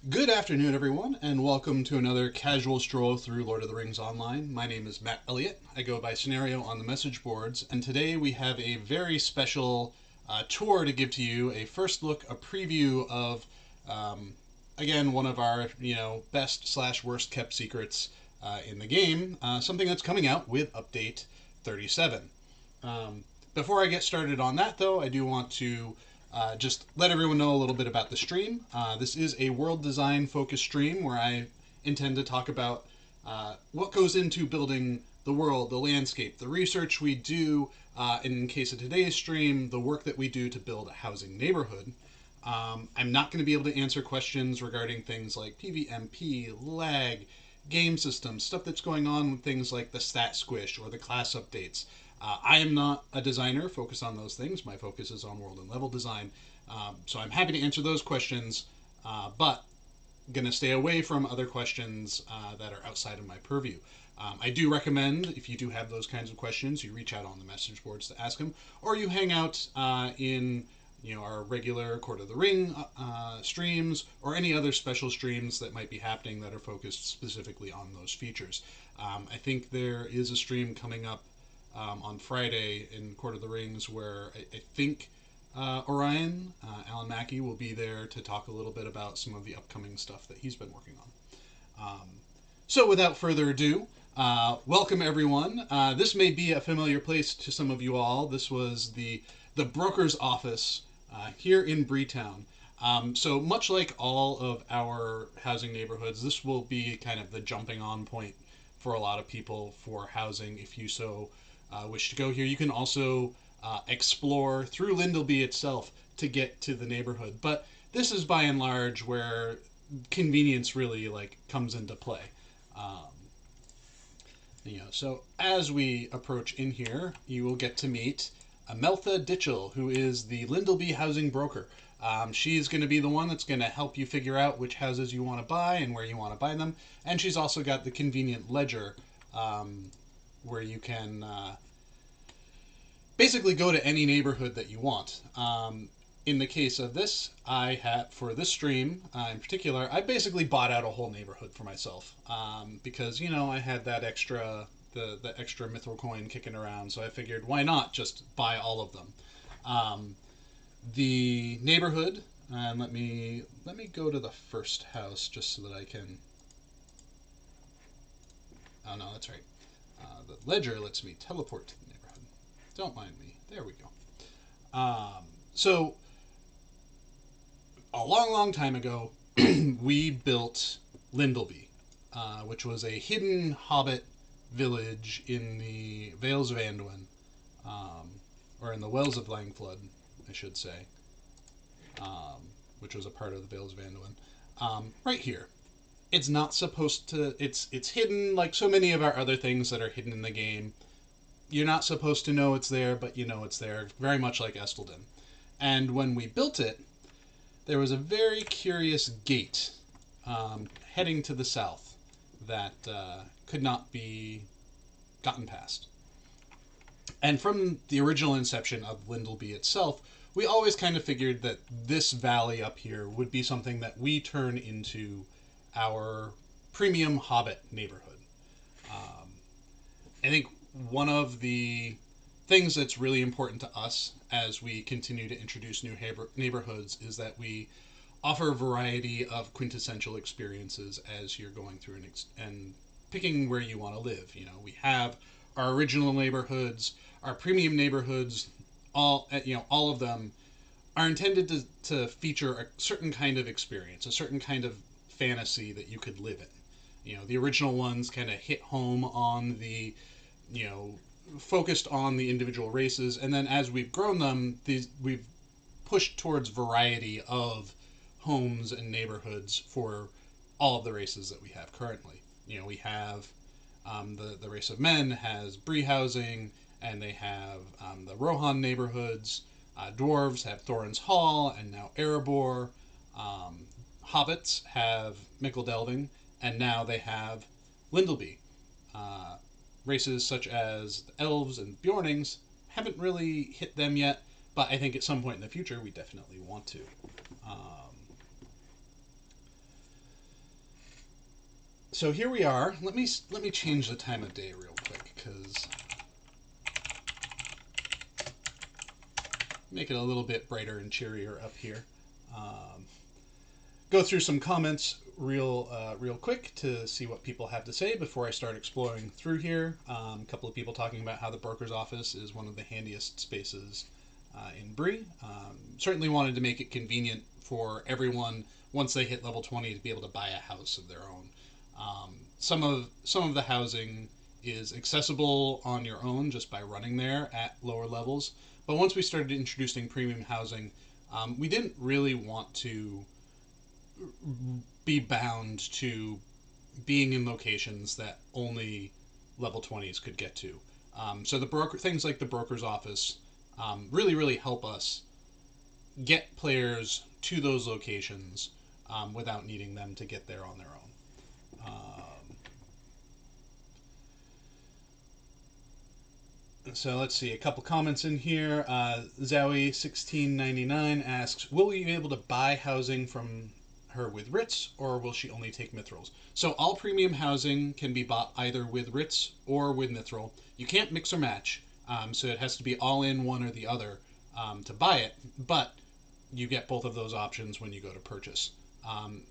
Good afternoon, everyone, and welcome to another casual stroll through Lord of the Rings Online. My name is Matt Elliott. I go by Scenario on the message boards, and today we have a very special tour to give to you. A first look, a preview of, again, one of our best slash worst kept secrets in the game. Something that's coming out with update 37. Before I get started on that, though, I do want to just let everyone know a little bit about the stream. This is a world design focused stream where I intend to talk about what goes into building the world, the landscape, the research we do, in case of today's stream, the work that we do to build a housing neighborhood. I'm not going to be able to answer questions regarding things like PvMP, lag, game systems, stuff that's going on with things like the stat squish or the class updates. I am not a designer focused on those things. My focus is on world and level design. So I'm happy to answer those questions, but going to stay away from other questions that are outside of my purview. I do recommend, if you do have those kinds of questions, you reach out on the message boards to ask them, or you hang out in our regular Court of the Ring streams, or any other special streams that might be happening that are focused specifically on those features. I think there is a stream coming up on Friday in Court of the Rings where I think Orion, Alan Mackey, will be there to talk a little bit about some of the upcoming stuff that he's been working on. So without further ado, welcome everyone. This may be a familiar place to some of you all. This was the broker's office here in Breetown. So much like all of our housing neighborhoods, this will be kind of the jumping on point for a lot of people for housing if you so wish to go here. You can also explore through Lyndelby itself to get to the neighborhood. But this is by and large where convenience really comes into play. So as we approach in here, you will get to meet Ameltha Ditchell, who is the Lyndelby housing broker. She's going to be the one that's going to help you figure out which houses you want to buy and where you want to buy them. And she's also got the convenient ledger where you can basically go to any neighborhood that you want. In the case of this, for this stream in particular, I basically bought out a whole neighborhood for myself because I had that extra the extra mithril coin kicking around, so I figured why not just buy all of them. The neighborhood, and let me go to the first house just so that I can. Oh no, that's right. The ledger lets me teleport to the neighborhood. Don't mind me. There we go. So a long, long time ago, we built Lyndelby, which was a hidden hobbit village in the Vales of Anduin, or in the Wells of Langflood, I should say, which was a part of the Vales of Anduin. Right here. It's not supposed to. It's hidden like so many of our other things that are hidden in the game. You're not supposed to know it's there, but you know it's there. Very much like Estelden. And when we built it, there was a very curious gate heading to the south that could not be gotten past. And from the original inception of Lyndelby itself, we always kind of figured that this valley up here would be something that we turn into our premium hobbit neighborhood. I think one of the things that's really important to us as we continue to introduce new neighborhoods is that we offer a variety of quintessential experiences as you're going through and picking where you want to live. We have our original neighborhoods, our premium neighborhoods, all of them are intended to feature a certain kind of experience, a certain kind of fantasy that you could live in. The original ones kind of hit home on the, focused on the individual races, and then as we've grown them, we've pushed towards variety of homes and neighborhoods for all of the races that we have currently. We have the race of men has Bree housing, and they have the Rohan neighborhoods. Dwarves have Thorin's Hall, and now Erebor. Hobbits have Delving, and now they have Lyndelby. Races such as the Elves and Bjornings haven't really hit them yet, but I think at some point in the future we definitely want to. So here we are. Let me change the time of day real quick, because make it a little bit brighter and cheerier up here. Go through some comments real quick to see what people have to say before I start exploring through here. A couple of people talking about how the broker's office is one of the handiest spaces in Bree. Certainly wanted to make it convenient for everyone once they hit level 20 to be able to buy a house of their own. Some of the housing is accessible on your own just by running there at lower levels. But once we started introducing premium housing, we didn't really want to be bound to being in locations that only level 20s could get to. So things like the broker's office really help us get players to those locations without needing them to get there on their own. So let's see, a couple comments in here. Zowie1699 asks, will we be able to buy housing from her with writs, or will she only take mithrils? So all premium housing can be bought either with writs or with mithril. You can't mix or match, so it has to be all in one or the other to buy it, but you get both of those options when you go to purchase.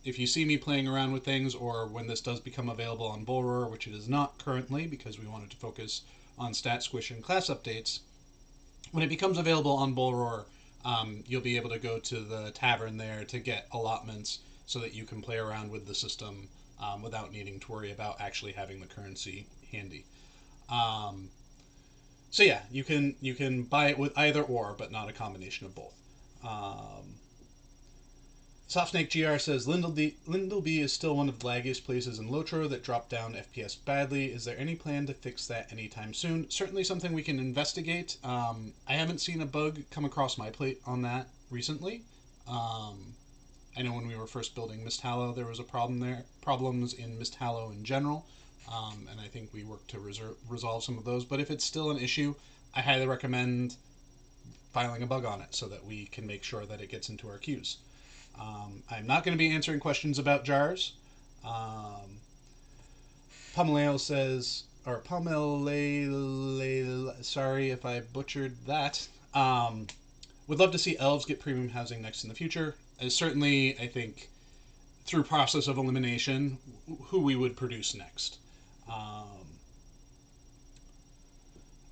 If you see me playing around with things, or when this does become available on Bullroar, which it is not currently because we wanted to focus on stat squish and class updates, when it becomes available on Bullroar, you'll be able to go to the tavern there to get allotments so that you can play around with the system without needing to worry about actually having the currency handy. So yeah, you can buy it with either or, but not a combination of both. Softsnake GR says, Lyndelby is still one of the laggiest places in Lotro that drop down FPS badly. Is there any plan to fix that anytime soon? Certainly something we can investigate. I haven't seen a bug come across my plate on that recently. I know when we were first building Mist Hallow, there was a problem there, problems in Mist Hallow in general, and I think we worked to resolve some of those. But if it's still an issue, I highly recommend filing a bug on it so that we can make sure that it gets into our queues. I'm not going to be answering questions about jars. Pomeleo says, or Pomele, sorry if I butchered that. Would love to see elves get premium housing next in the future. Certainly, I think, through process of elimination, who we would produce next.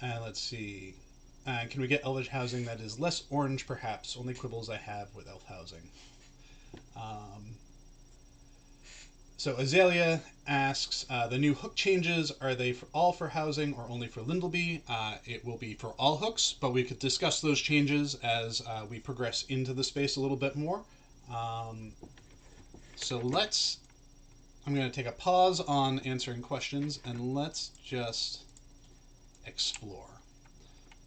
And let's see. Can we get elvish housing that is less orange, perhaps? Only quibbles I have with elf housing. So Azalea asks, the new hook changes, are they all for housing or only for Lyndelby? It will be for all hooks, but we could discuss those changes as we progress into the space a little bit more. So I'm going to take a pause on answering questions, and let's just explore.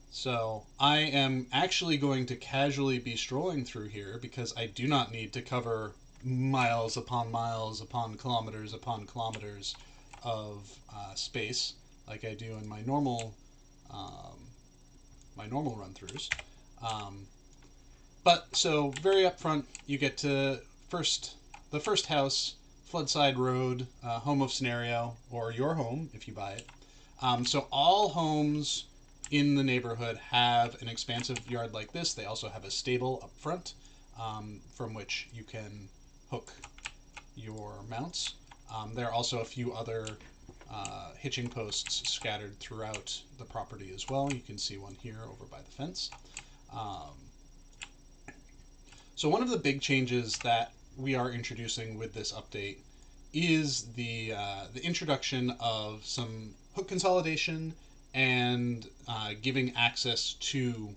So I am actually going to casually be strolling through here because I do not need to cover miles upon kilometers upon kilometers of space like I do in my normal run-throughs. But so very upfront, you get to the first house, Floodside Road, home of Scenario, or your home if you buy it. So all homes in the neighborhood have an expansive yard like this. They also have a stable up front from which you can hook your mounts. There are also a few other hitching posts scattered throughout the property as well. You can see one here over by the fence. So one of the big changes that we are introducing with this update is the introduction of some hook consolidation and giving access to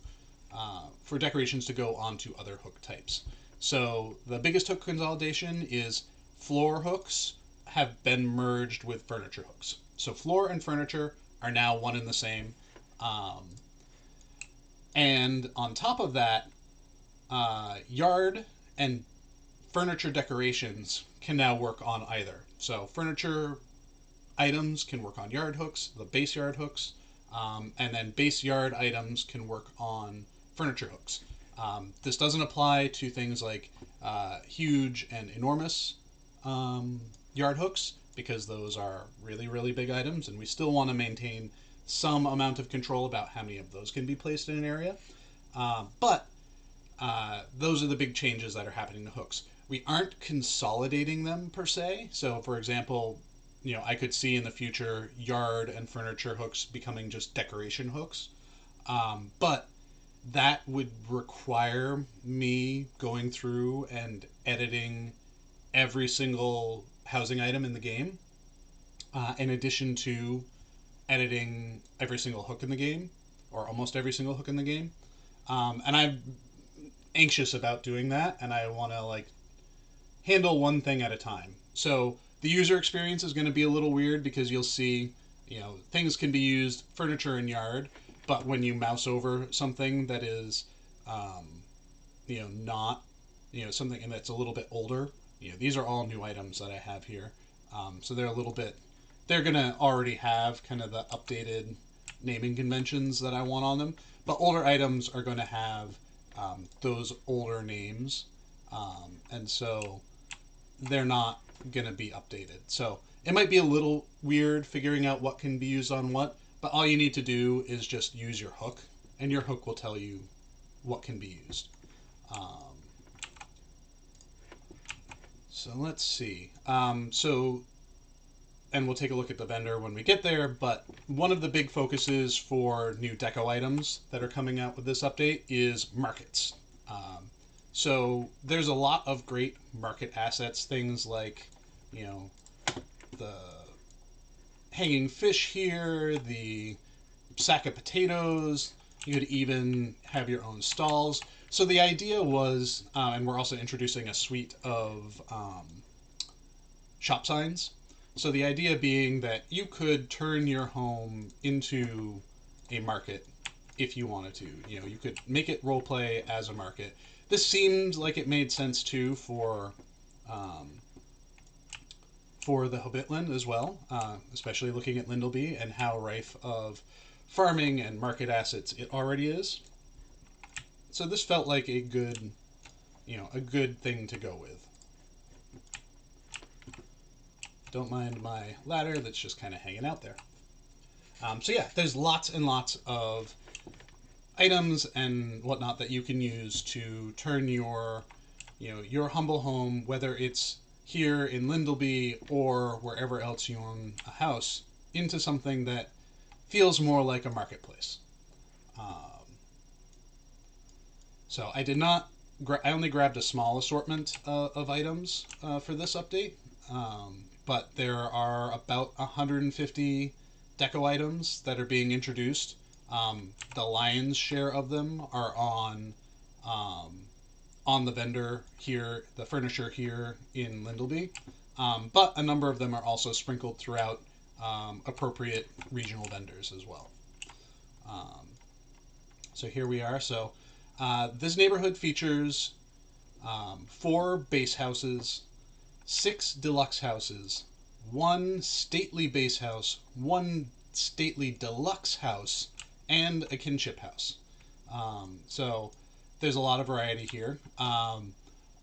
for decorations to go onto other hook types. So the biggest hook consolidation is floor hooks have been merged with furniture hooks. So floor and furniture are now one and the same. And on top of that, yard and furniture decorations can now work on either. So furniture items can work on yard hooks, the base yard hooks, and then base yard items can work on furniture hooks. This doesn't apply to things like huge and enormous yard hooks, because those are really, really big items, and we still want to maintain some amount of control about how many of those can be placed in an area. But those are the big changes that are happening to hooks. We aren't consolidating them per se. So, for example, I could see in the future yard and furniture hooks becoming just decoration hooks. But that would require me going through and editing every single housing item in the game, in addition to editing every single hook in the game, or almost every single hook in the game. And I'm anxious about doing that, and I want to handle one thing at a time. So the user experience is going to be a little weird because you'll see, things can be used furniture and yard, but when you mouse over something that is, not, something that's a little bit older, these are all new items that I have here. So they're going to already have kind of the updated naming conventions that I want on them. But older items are going to have those older names. And so they're not going to be updated. So it might be a little weird figuring out what can be used on what, but all you need to do is just use your hook, and your hook will tell you what can be used. So let's see. And we'll take a look at the vendor when we get there, but one of the big focuses for new deco items that are coming out with this update is markets. So there's a lot of great market assets, things like, the hanging fish here, the sack of potatoes. You could even have your own stalls. So the idea was, and we're also introducing a suite of shop signs. So the idea being that you could turn your home into a market if you wanted to. You could make it roleplay as a market. This seemed like it made sense too for the Hobbitland as well, especially looking at Lyndelby and how rife of farming and market assets it already is. So this felt like a good thing to go with. Don't mind my ladder that's just kind of hanging out there. So yeah, there's lots and lots of items and whatnot that you can use to turn your humble home, whether it's here in Lyndelby or wherever else you own a house, into something that feels more like a marketplace. So I did not. I only grabbed a small assortment of items for this update, but there are about 150 deco items that are being introduced. The lion's share of them are on the vendor here, the furniture here in Lyndelby, but a number of them are also sprinkled throughout appropriate regional vendors as well. So here we are. So this neighborhood features 4 base houses, 6 deluxe houses, 1 stately base house, 1 stately deluxe house, and a kinship house. So there's a lot of variety here.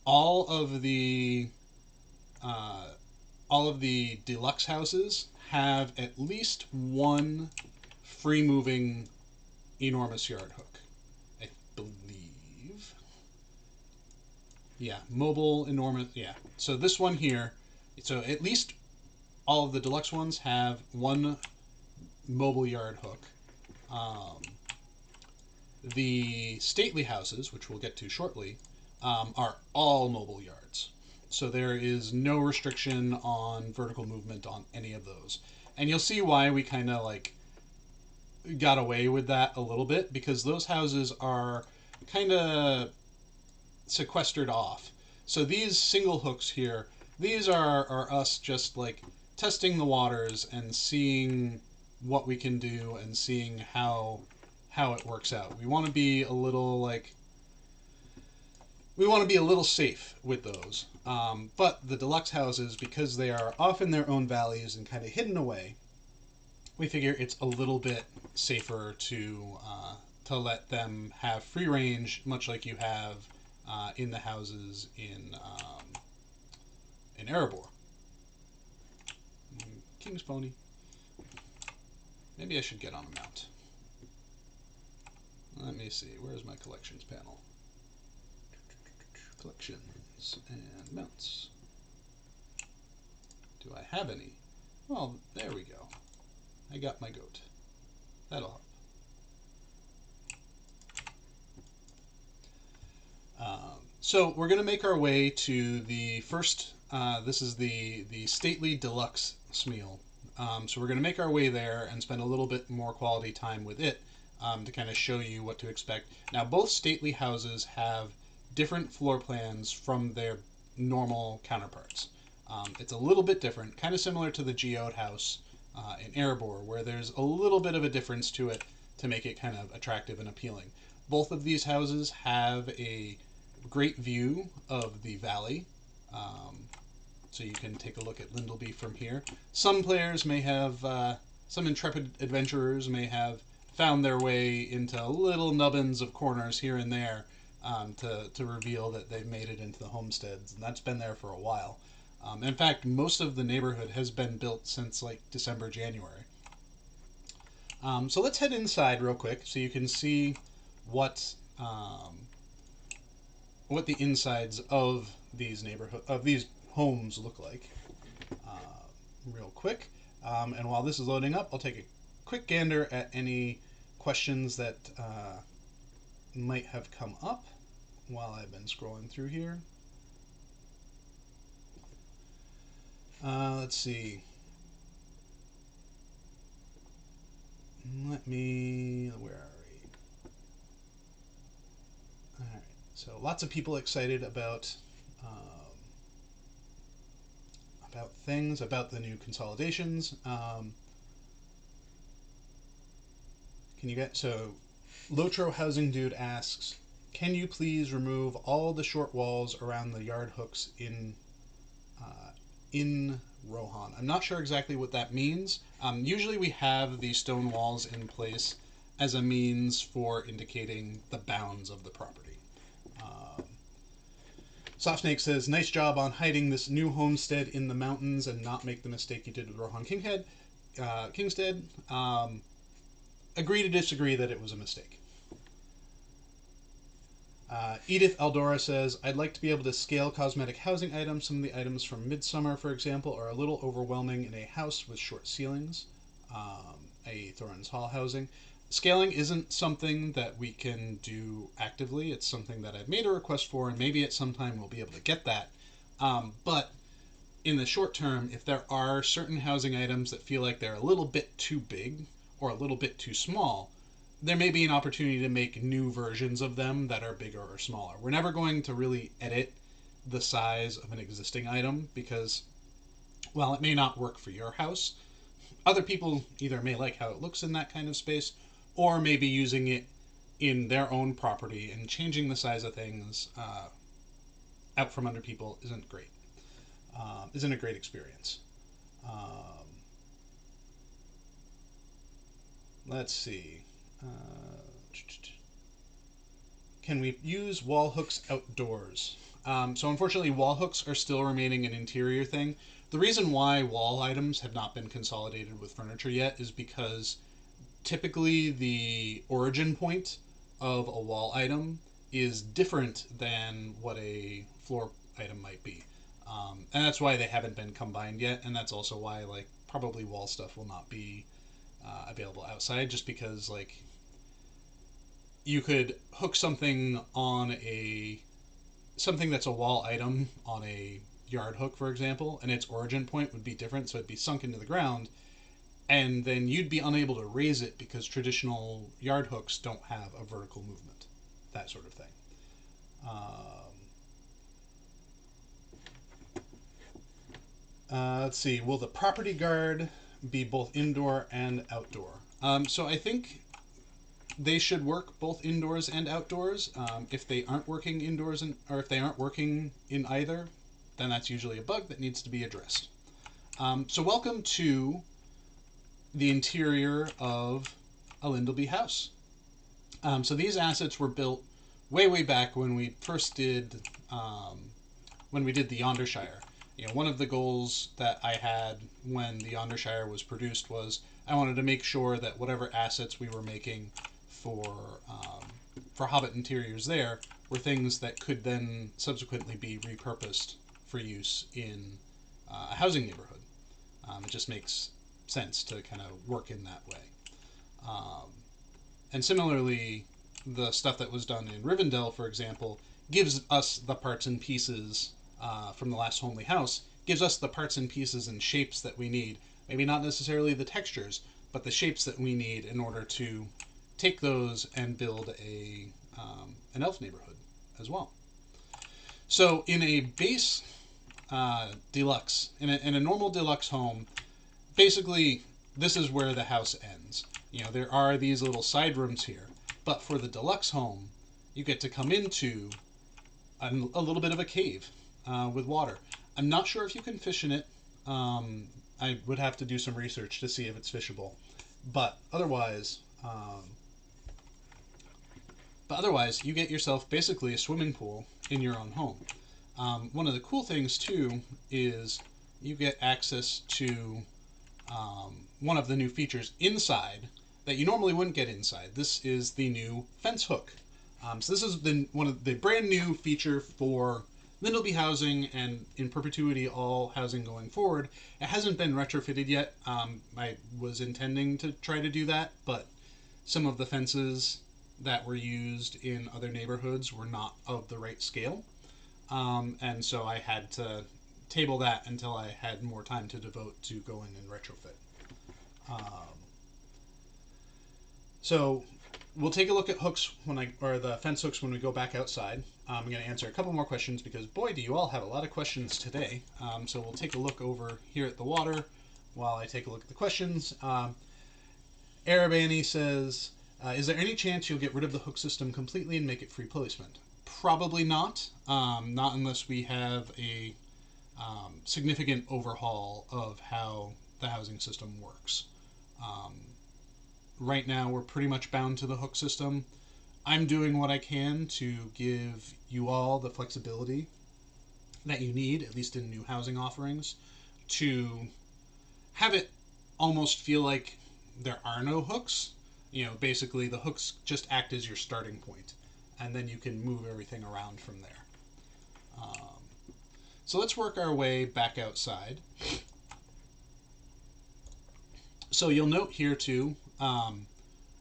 All of the deluxe houses have at least 1 free moving enormous yard hook, I believe. Yeah, mobile enormous. Yeah. So this one here. So at least all of the deluxe ones have 1 mobile yard hook. The stately houses, which we'll get to shortly, are all mobile yards. So there is no restriction on vertical movement on any of those. And you'll see why we kind of got away with that a little bit, because those houses are kind of sequestered off. So these single hooks here, these are us just testing the waters and seeing what we can do and seeing how it works out. We want to be a little safe with those. But the deluxe houses, because they are off in their own valleys and kind of hidden away, we figure it's a little bit safer to let them have free range, much like you have in the houses in Erebor. Thanks, Pony. Maybe I should get on a mount. Let me see. Where's my collections panel? Collections and mounts. Do I have any? Well, there we go. I got my goat. That'll help. So we're going to make our way to the first, this is the stately deluxe Smeal. So we're going to make our way there and spend a little bit more quality time with it to kind of show you what to expect. Now, both stately houses have different floor plans from their normal counterparts. It's a little bit different, kind of similar to the geode house in Erebor, where there's a little bit of a difference to it to make it kind of attractive and appealing. Both of these houses have a great view of the valley, so you can take a look at Lyndelby from here. Some players may have, some intrepid adventurers may have found their way into little nubbins of corners here and there to reveal that they've made it into the homesteads, and that's been there for a while. In fact, most of the neighborhood has been built since like December, January. So let's head inside real quick so you can see what the insides of these homes look like real quick. And while this is loading up, I'll take a quick gander at any questions that might have come up while I've been scrolling through here. Let's see. Where are we? Alright, so lots of people excited about things, about the new consolidations. So Lotro Housing Dude asks, can you please remove all the short walls around the yard hooks in Rohan? I'm not sure exactly what that means. Usually we have these stone walls in place as a means for indicating the bounds of the property. Softsnake says, nice job on hiding this new homestead in the mountains and not make the mistake you did with Rohan Kingstead. Agree to disagree that it was a mistake. Edith Aldora says, I'd like to be able to scale cosmetic housing items. Some of the items from Midsummer, for example, are a little overwhelming in a house with short ceilings. A Thorin's Hall housing. Scaling isn't something that we can do actively. It's something that I've made a request for, and maybe at some time we'll be able to get that. But in the short term, if there are certain housing items that feel like they're a little bit too big or a little bit too small, there may be an opportunity to make new versions of them that are bigger or smaller. We're never going to really edit the size of an existing item because, while it may not work for your house, other people either may like how it looks in that kind of space or maybe using it in their own property, and changing the size of things out from under people isn't great. Isn't a great experience. Let's see. Can we use wall hooks outdoors? So unfortunately, wall hooks are still remaining an interior thing. The reason why wall items have not been consolidated with furniture yet is because typically the origin point of a wall item is different than what a floor item might be. And that's why they haven't been combined yet, and that's also why probably wall stuff will not be available outside, just because you could hook something on something that's a wall item on a yard hook, for example, and its origin point would be different, so it'd be sunk into the ground, and then you'd be unable to raise it because traditional yard hooks don't have a vertical movement, that sort of thing. Let's see, will the property guard be both indoor and outdoor? So I think they should work both indoors and outdoors. If they aren't working indoors or if they aren't working in either, then that's usually a bug that needs to be addressed. So welcome to the interior of a Lyndelby house. So these assets were built way back when we first did, when we did the Yondershire. One of the goals that I had when the Ondershire was produced was I wanted to make sure that whatever assets we were making for Hobbit interiors there were things that could then subsequently be repurposed for use in a housing neighborhood. It just makes sense to kind of work in that way. And similarly, the stuff that was done in Rivendell, for example, gives us the parts and pieces from the last Homely House, gives us the parts and pieces and shapes that we need. Maybe not necessarily the textures, but the shapes that we need in order to take those and build an elf neighborhood as well. So in a base deluxe, in a normal deluxe home, basically this is where the house ends. There are these little side rooms here, but for the deluxe home, you get to come into a little bit of a cave with water. I'm not sure if you can fish in it. I would have to do some research to see if it's fishable, but otherwise, you get yourself basically a swimming pool in your own home. One of the cool things too is you get access to one of the new features inside that you normally wouldn't get inside. This is the new fence hook. So this is one of the brand new feature for Lyndelby housing and in perpetuity all housing going forward. It hasn't been retrofitted yet. I was intending to try to do that, but some of the fences that were used in other neighborhoods were not of the right scale. And so I had to table that until I had more time to devote to go in and retrofit. So we'll take a look at hooks or the fence hooks when we go back outside. I'm going to answer a couple more questions because boy, do you all have a lot of questions today. So we'll take a look over here at the water while I take a look at the questions. Arabani says, is there any chance you'll get rid of the hook system completely and make it free placement? Probably not. Not unless we have a significant overhaul of how the housing system works. Right now, we're pretty much bound to the hook system. I'm doing what I can to give you all the flexibility that you need, at least in new housing offerings, to have it almost feel like there are no hooks. Basically the hooks just act as your starting point, and then you can move everything around from there. So let's work our way back outside. So you'll note here too,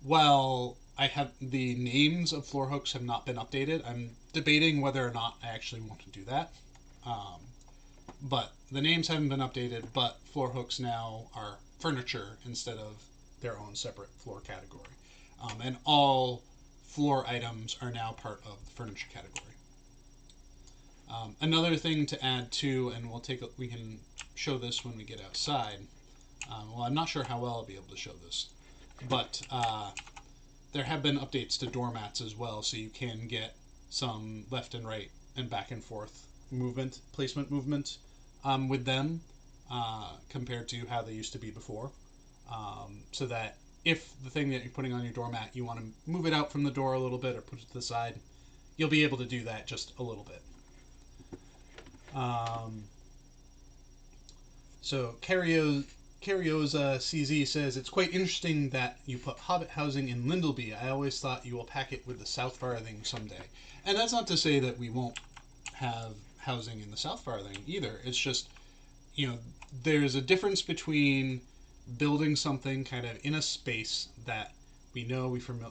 while I have the names of floor hooks have not been updated, I'm debating whether or not I actually want to do that. But the names haven't been updated, but floor hooks now are furniture instead of their own separate floor category. And all floor items are now part of the furniture category. Another thing to add too, and we can show this when we get outside. Well, I'm not sure how well I'll be able to show this, but there have been updates to doormats as well, so you can get some left and right and back and forth placement movement with them compared to how they used to be before. So that if the thing that you're putting on your doormat, you want to move it out from the door a little bit or put it to the side, you'll be able to do that just a little bit. So Carrioza CZ says, it's quite interesting that you put Hobbit housing in Lyndelby. I always thought you will pack it with the South Farthing someday. And that's not to say that we won't have housing in the South Farthing either. It's just, there's a difference between building something kind of in a space that we know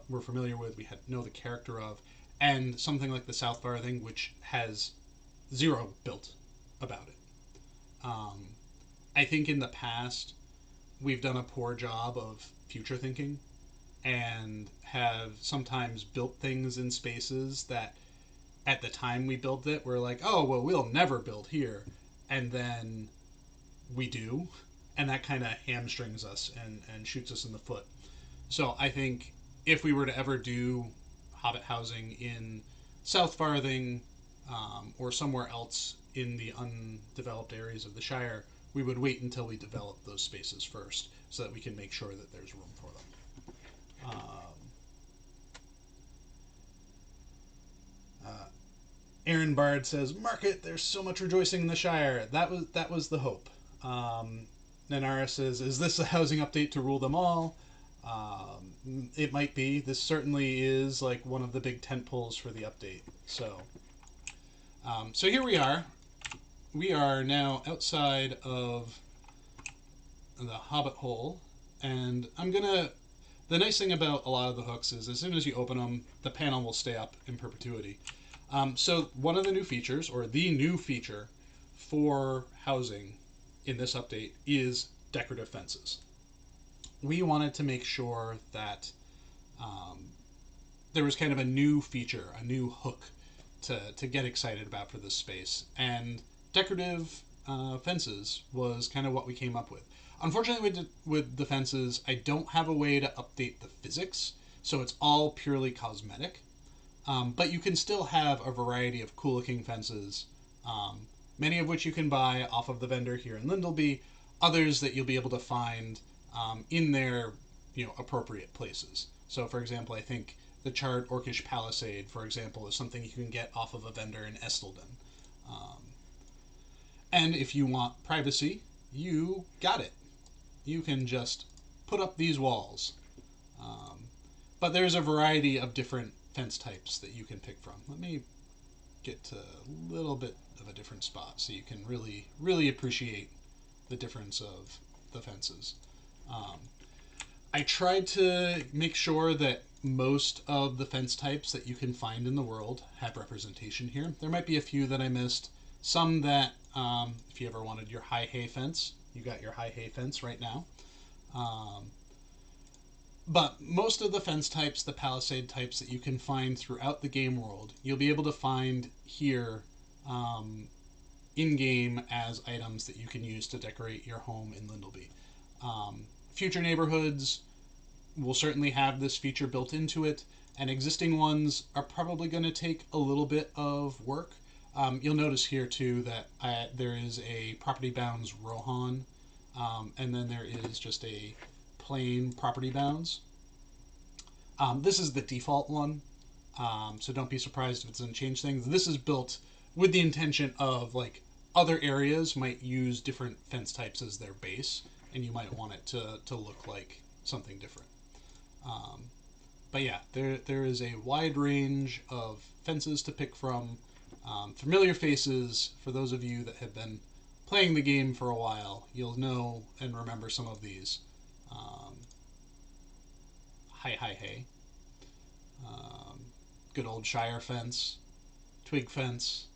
we're familiar with, know the character of, and something like the South Farthing, which has zero built about it. I think in the past, we've done a poor job of future thinking and have sometimes built things in spaces that at the time we built it, we're like, oh, well, we'll never build here. And then we do. And that kind of hamstrings us and shoots us in the foot. So I think if we were to ever do Hobbit housing in South Farthing or somewhere else in the undeveloped areas of the Shire, we would wait until we develop those spaces first so that we can make sure that there's room for them. Aaron Bard says, "Market, there's so much rejoicing in the Shire." That was the hope. Nanara says, "Is this a housing update to rule them all?" It might be. This certainly is like one of the big tent poles for the update. So here we are. We are now outside of the Hobbit hole, and I'm gonna. The nice thing about a lot of the hooks is as soon as you open them, the panel will stay up in perpetuity. So one of the new features, or the new feature for housing in this update, is decorative fences. We wanted to make sure that there was kind of a new feature, a new hook to get excited about for this space. And decorative fences was kind of what we came up with. Unfortunately, with the fences, I don't have a way to update the physics, so it's all purely cosmetic. But you can still have a variety of cool looking fences, many of which you can buy off of the vendor here in Lyndelby, others that you'll be able to find in their appropriate places. So, for example, I think the charred Orcish Palisade, for example, is something you can get off of a vendor in Estelden. And if you want privacy, you got it. You can just put up these walls. But there's a variety of different fence types that you can pick from. Let me get to a little bit of a different spot so you can really appreciate the difference of the fences. I tried to make sure that most of the fence types that you can find in the world have representation here. There might be a few that I missed. Some that, if you ever wanted your high hay fence, you got your high hay fence right now. But most of the fence types, the palisade types that you can find throughout the game world, you'll be able to find here in-game as items that you can use to decorate your home in Lyndelby. Future neighborhoods will certainly have this feature built into it, and existing ones are probably going to take a little bit of work. You'll notice here too that there is a property bounds Rohan, and then there is just a plain property bounds. This is the default one, so don't be surprised if it doesn't change things. This is built with the intention of like other areas might use different fence types as their base, and you might want it to look like something different. But yeah, there is a wide range of fences to pick from. Familiar faces, for those of you that have been playing the game for a while, you'll know and remember some of these. Hey. Good old Shire fence, twig fence.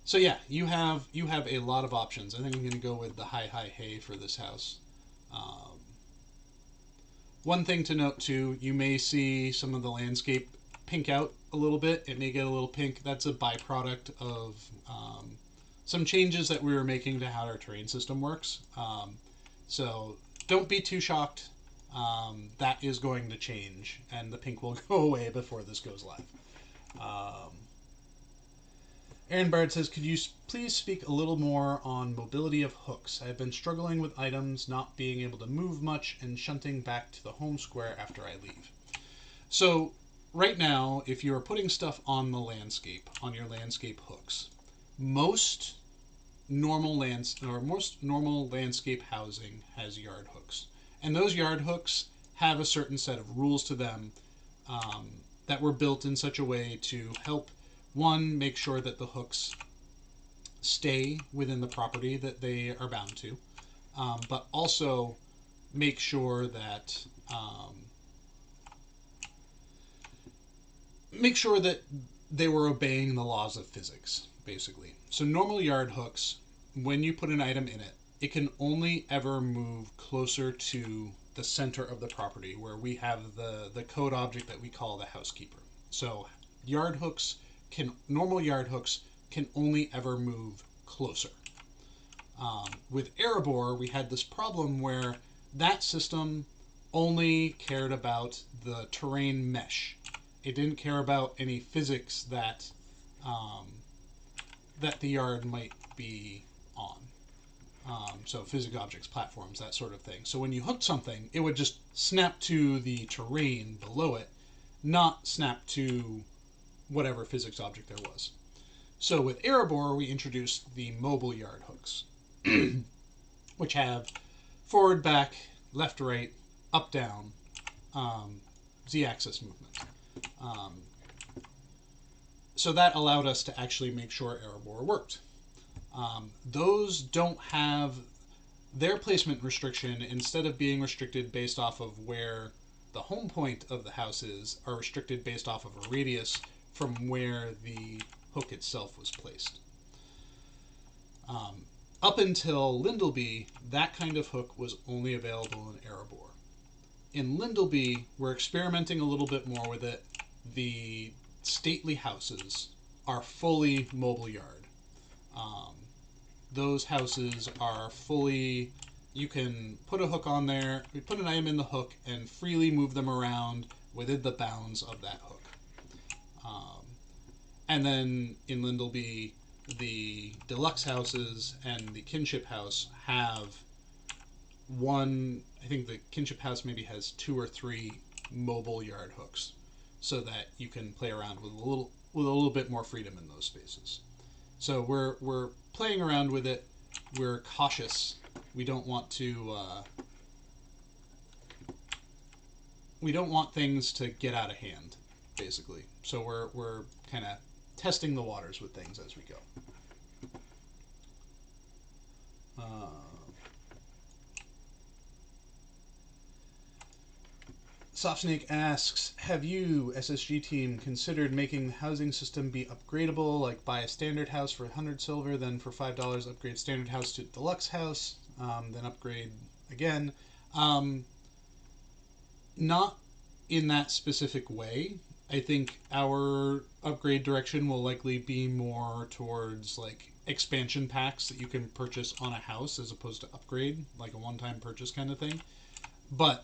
So yeah, you have a lot of options. I think I'm going to go with the hey for this house. One thing to note too, you may see some of the landscape pink out a little bit. It may get a little pink. That's a byproduct of some changes that we were making to how our terrain system works. So don't be too shocked. That is going to change, and the pink will go away before this goes live. Aaron Bard says, could you please speak a little more on mobility of hooks? I have been struggling with items not being able to move much and shunting back to the home square after I leave. So right now, if you are putting stuff on the landscape, on your landscape hooks, most normal landscape housing has yard hooks. And those yard hooks have a certain set of rules to them that were built in such a way to help, one, make sure that the hooks stay within the property that they are bound to, but also make sure that they were obeying the laws of physics, basically. So normal yard hooks, when you put an item in it, it can only ever move closer to the center of the property where we have the code object that we call the housekeeper. So normal yard hooks can only ever move closer. With Erebor, we had this problem where that system only cared about the terrain mesh. It didn't care about any physics that the yard might be on. So physical objects, platforms, that sort of thing. So when you hooked something, it would just snap to the terrain below it, not snap to whatever physics object there was. So with Erebor, we introduced the mobile yard hooks, which have forward, back, left, right, up, down, z-axis movement. So that allowed us to actually make sure Erebor worked. Those don't have their placement restriction, instead of being restricted based off of where the home point of the house is, are restricted based off of a radius from where the hook itself was placed. Up until Lyndelby, that kind of hook was only available in Erebor. In Lyndelby, we're experimenting a little bit more with it. The stately houses are fully mobile yard. Those houses are fully, you can put a hook on there, we put an item in the hook and freely move them around within the bounds of that hook. And then in Lyndelby, the deluxe houses and the Kinship house have one, I think the Kinship house maybe has 2 or 3 mobile yard hooks, so that you can play around with a little bit more freedom in those spaces. So we're playing around with it. We're cautious. We don't want to. We don't want things to get out of hand, basically. So we're kind of testing the waters with things as we go. Softsnake asks, have you, SSG team, considered making the housing system be upgradable, like buy a standard house for 100 silver, then for $5 upgrade standard house to deluxe house, then upgrade again? Not in that specific way. I think our upgrade direction will likely be more towards like expansion packs that you can purchase on a house as opposed to upgrade, like a one-time purchase kind of thing. But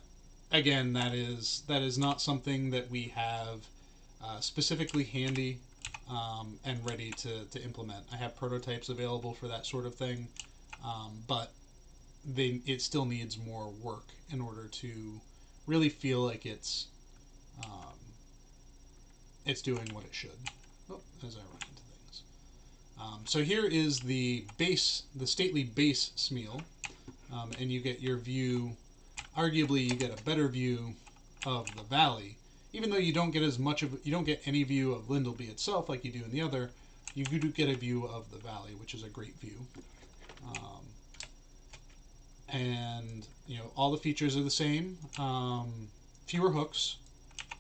again, that is not something that we have specifically handy and ready to implement. I have prototypes available for that sort of thing, but it still needs more work in order to really feel like it's doing what it should. Oh, as I run into things. So here is the base, the stately base Smeal, and you get your view. Arguably, you get a better view of the valley, even though you don't get you don't get any view of Lyndelby itself like you do in the other. You do get a view of the valley, which is a great view. And all the features are the same. Fewer hooks,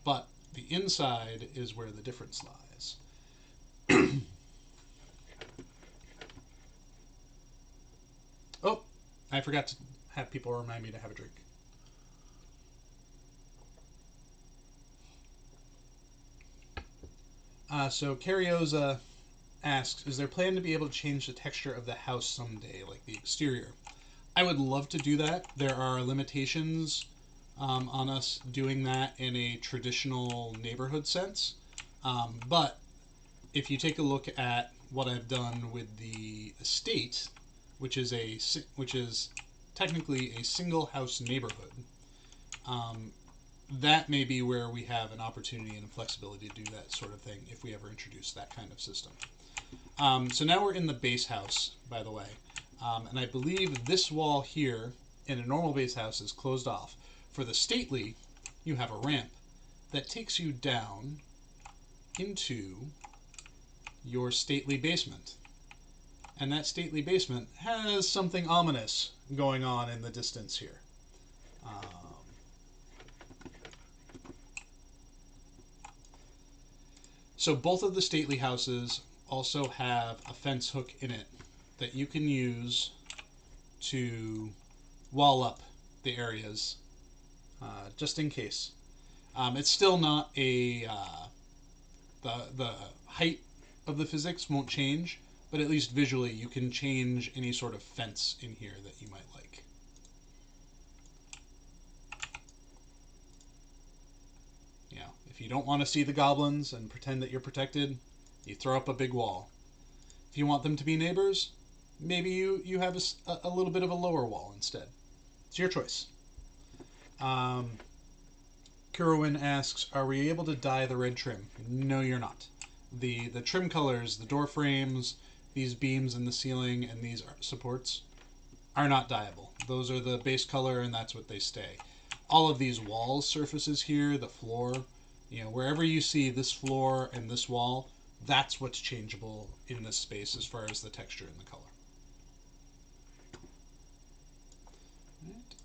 but the inside is where the difference lies. Oh, I forgot to have people remind me to have a drink. So Carrioza asks, is there a plan to be able to change the texture of the house someday, like the exterior? I would love to do that. There are limitations on us doing that in a traditional neighborhood sense. But if you take a look at what I've done with the estate, which is technically a single house neighborhood, that may be where we have an opportunity and a flexibility to do that sort of thing if we ever introduce that kind of system. So now we're in the base house, by the way. And I believe this wall here in a normal base house is closed off. For the stately, you have a ramp that takes you down into your stately basement. And that stately basement has something ominous going on in the distance here. So both of the stately houses also have a fence hook in it that you can use to wall up the areas, just in case. It's still not the height of the physics won't change, but at least visually you can change any sort of fence in here that you might like. If you don't want to see the goblins and pretend that you're protected, you throw up a big wall. If you want them to be neighbors, maybe you have a little bit of a lower wall instead. It's your choice. Kurowin asks, are we able to dye the red trim? No, you're not. The trim colors, the door frames, these beams in the ceiling, and these supports are not dyeable. Those are the base color, and that's what they stay. All of these wall surfaces here, the floor, wherever you see this floor and this wall, that's what's changeable in this space as far as the texture and the color. Right.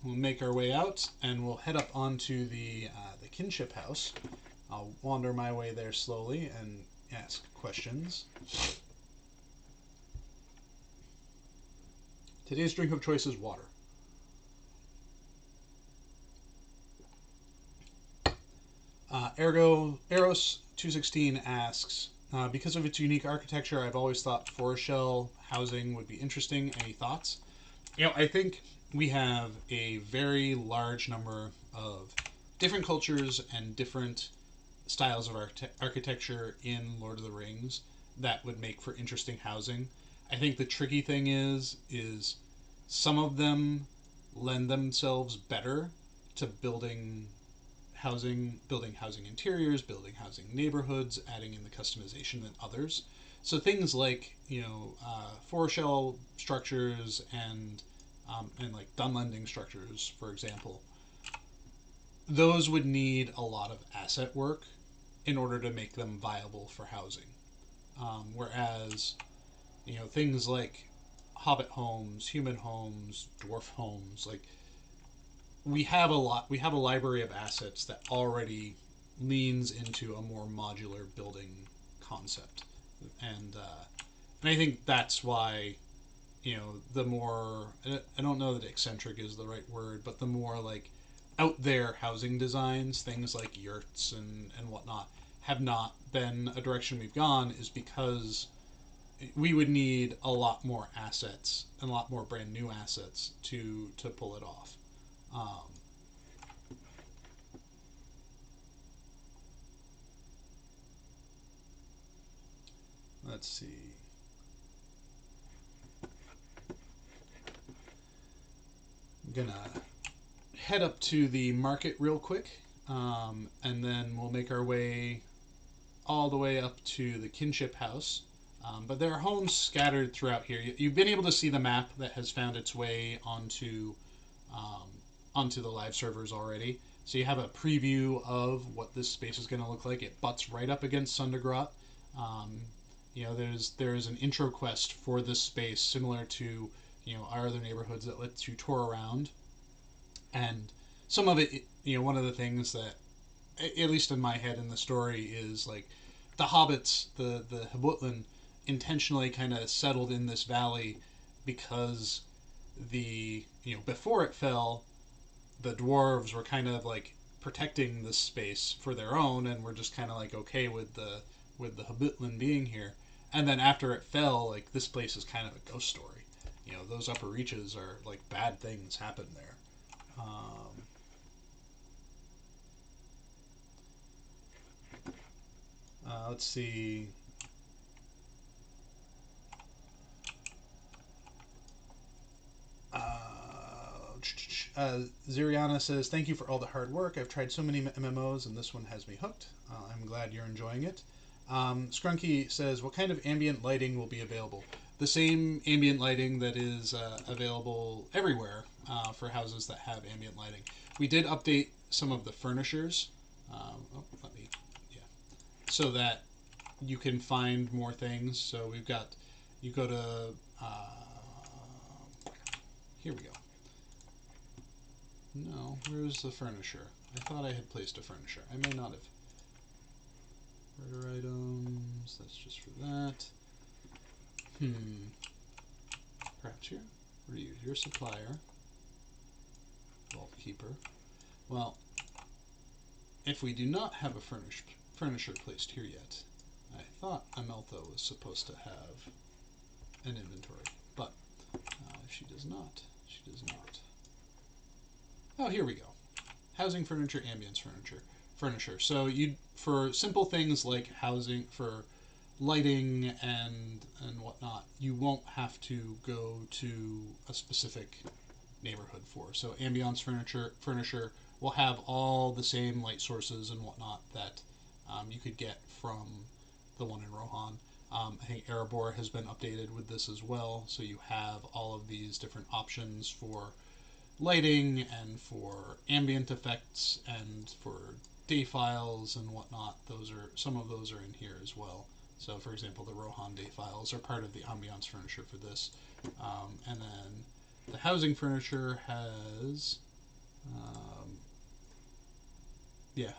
We'll make our way out, and we'll head up onto the Kinship house. I'll wander my way there slowly and ask questions. Today's drink of choice is water. Eros216 asks, because of its unique architecture, I've always thought forest shell housing would be interesting. Any thoughts? I think we have a very large number of different cultures and different styles of architecture in Lord of the Rings that would make for interesting housing. I think the tricky thing is some of them lend themselves better to building housing interiors, building housing neighborhoods, adding in the customization than others. So things like forest shell structures and like dunlending structures, for example, those would need a lot of asset work in order to make them viable for housing. Whereas, things like hobbit homes, human homes, dwarf homes, like we have a library of assets that already leans into a more modular building concept. And I think that's why, the more, I don't know that eccentric is the right word, but the more like out there housing designs, things like yurts and whatnot, have not been a direction we've gone, is because we would need a lot more assets and a lot more brand new assets to pull it off. Let's see. I'm gonna head up to the market real quick, and then we'll make our way all the way up to the Kinship house. But there are homes scattered throughout here. You've been able to see the map that has found its way onto the live servers already. So you have a preview of what this space is going to look like. It butts right up against Sundergrot. There's an intro quest for this space similar to our other neighborhoods that lets you tour around. And some of it, one of the things that, at least in my head in the story, is like the hobbits, the Hobutlan, intentionally kind of settled in this valley because before it fell, the dwarves were kind of like protecting this space for their own, and were just kind of like okay with the Hobutlan being here. And then after it fell, like this place is kind of a ghost story. Those upper reaches are like bad things happen there. Let's see. Ziriana says, thank you for all the hard work. I've tried so many MMOs and this one has me hooked. I'm glad you're enjoying it. Scrunky says, what kind of ambient lighting will be available? The same ambient lighting that is available everywhere for houses that have ambient lighting. We did update some of the furnishers. So that you can find more things. So we've got, you go to, here we go. No, where's the furnisher? I thought I had placed a furnisher. I may not have. Order items, that's just for that. Perhaps here? What are you? Your supplier. Vault keeper. Well, if we do not have a furnisher placed here yet, I thought Ameltha was supposed to have an inventory, but if she does not, she does not. Oh, here we go. Housing furniture, ambience furniture. So for simple things like housing, for lighting and whatnot, you won't have to go to a specific neighborhood for. So ambience furniture will have all the same light sources and whatnot that you could get from the one in Rohan. I think Erebor has been updated with this as well, so you have all of these different options for lighting and for ambient effects and for day files and whatnot. Some of those are in here as well. So, for example, the Rohan day files are part of the ambiance furniture for this. And then the housing furniture has,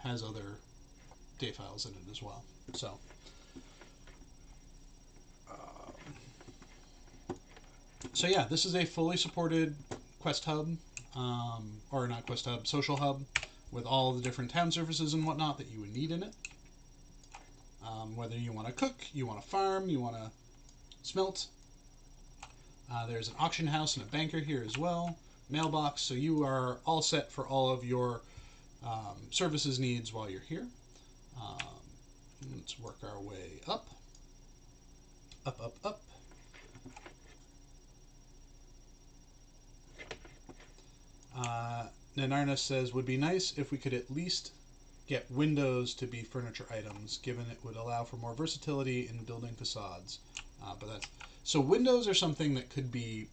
has other day files in it as well. So yeah, this is a fully supported Quest Hub, or not Quest Hub, Social Hub, with all the different town services and whatnot that you would need in it. Whether you want to cook, you want to farm, you want to smelt. There's an auction house and a banker here as well. Mailbox, so you are all set for all of your services needs while you're here. Let's work our way up. Up, up, up. Nanarna says, would be nice if we could at least get windows to be furniture items, given it would allow for more versatility in building facades. So windows are something that could be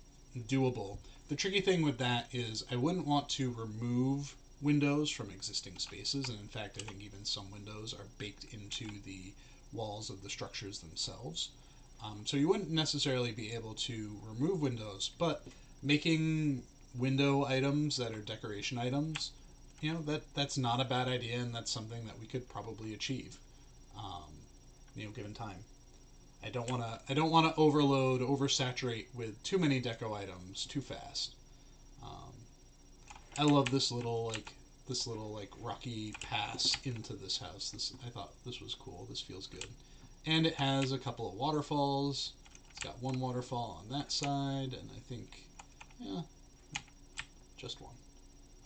doable. The tricky thing with that is I wouldn't want to remove windows from existing spaces, and in fact I think even some windows are baked into the walls of the structures themselves. So you wouldn't necessarily be able to remove windows, but making window items that are decoration items, that's not a bad idea, and that's something that we could probably achieve, given time. I don't want to oversaturate with too many deco items too fast. I love this little rocky pass into this house. I thought this was cool. This feels good, and it has a couple of waterfalls. It's got one waterfall on that side, and I think, just one.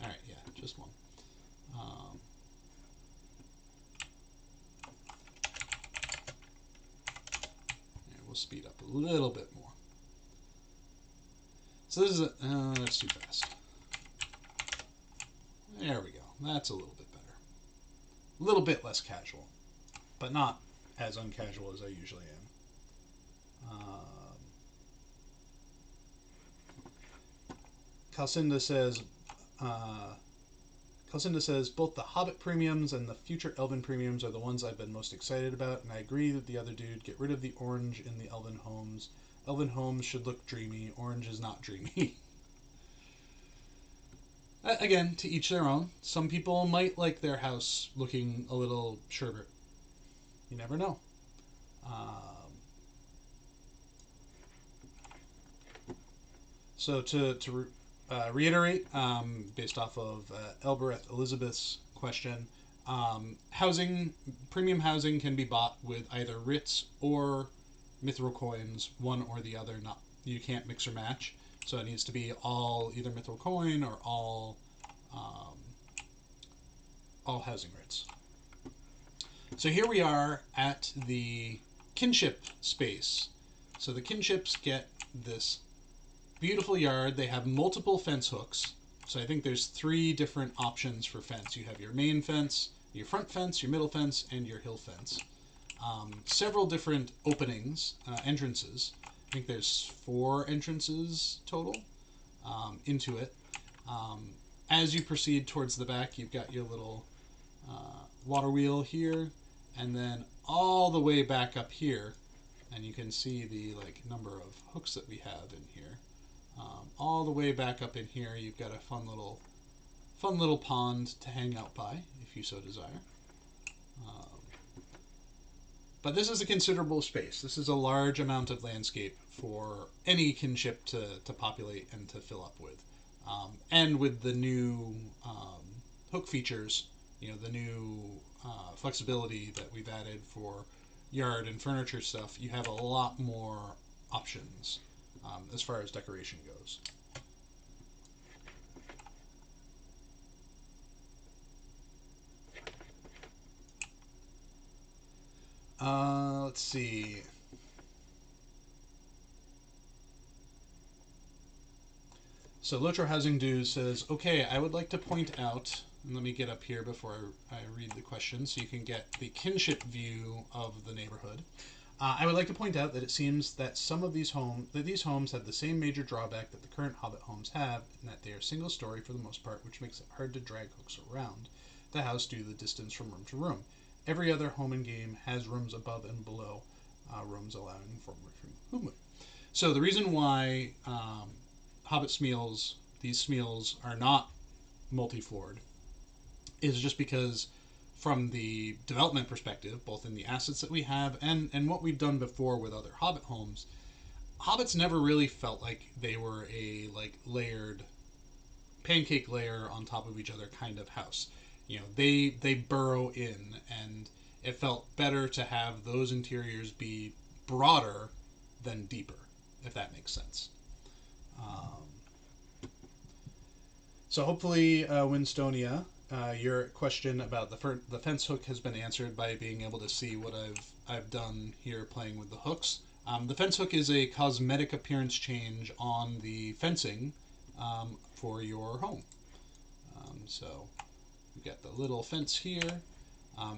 All right, yeah, just one. We'll speed up a little bit more. So this is that's too fast. There we go. That's a little bit better. A little bit less casual, but not as uncasual as I usually am. Calcinda says, both the Hobbit premiums and the future Elven premiums are the ones I've been most excited about, and I agree with the other dude. Get rid of the orange in the Elven homes. Elven homes should look dreamy. Orange is not dreamy. Again, to each their own. Some people might like their house looking a little sherbet. You never know. So to reiterate, based off of Elbereth Elizabeth's question, premium housing can be bought with either writs or mithril coins, one or the other. You can't mix or match, so it needs to be all either mithril coin or all housing writs. So here we are at the Kinship space. So the Kinships get this beautiful yard. They have multiple fence hooks. So I think there's 3 different options for fence. You have your main fence, your front fence, your middle fence, and your hill fence. Several different openings, entrances. I think there's 4 entrances total into it. As you proceed towards the back, you've got your little water wheel here, and then all the way back up here, and you can see the number of hooks that we have in here. All the way back up in here, you've got a fun little pond to hang out by, if you so desire. But this is a considerable space. This is a large amount of landscape for any kinship to populate and to fill up with. And with the new hook features, the new flexibility that we've added for yard and furniture stuff, you have a lot more options as far as decoration goes. Let's see. So Lotro Housing Dues says, okay, I would like to point out And let me get up here before I read the question so you can get the kinship view of the neighborhood. I would like to point out that it seems that some of these homes have the same major drawback that the current Hobbit homes have, in that they are single story for the most part, which makes it hard to drag hooks around the house due to the distance from room to room. Every other home in game has rooms above and below, rooms allowing for movement. So the reason why Hobbit Smeals, these Smeals, are not multi-floored is just because from the development perspective, both in the assets that we have and what we've done before with other Hobbit homes, Hobbits never really felt like they were a like layered pancake layer on top of each other kind of house. You know, they burrow in, and it felt better to have those interiors be broader than deeper, if that makes sense. So hopefully, Winstonia, your question about the fence hook has been answered by being able to see what I've done here playing with the hooks. The fence hook is a cosmetic appearance change on the fencing for your home. So we got the little fence here,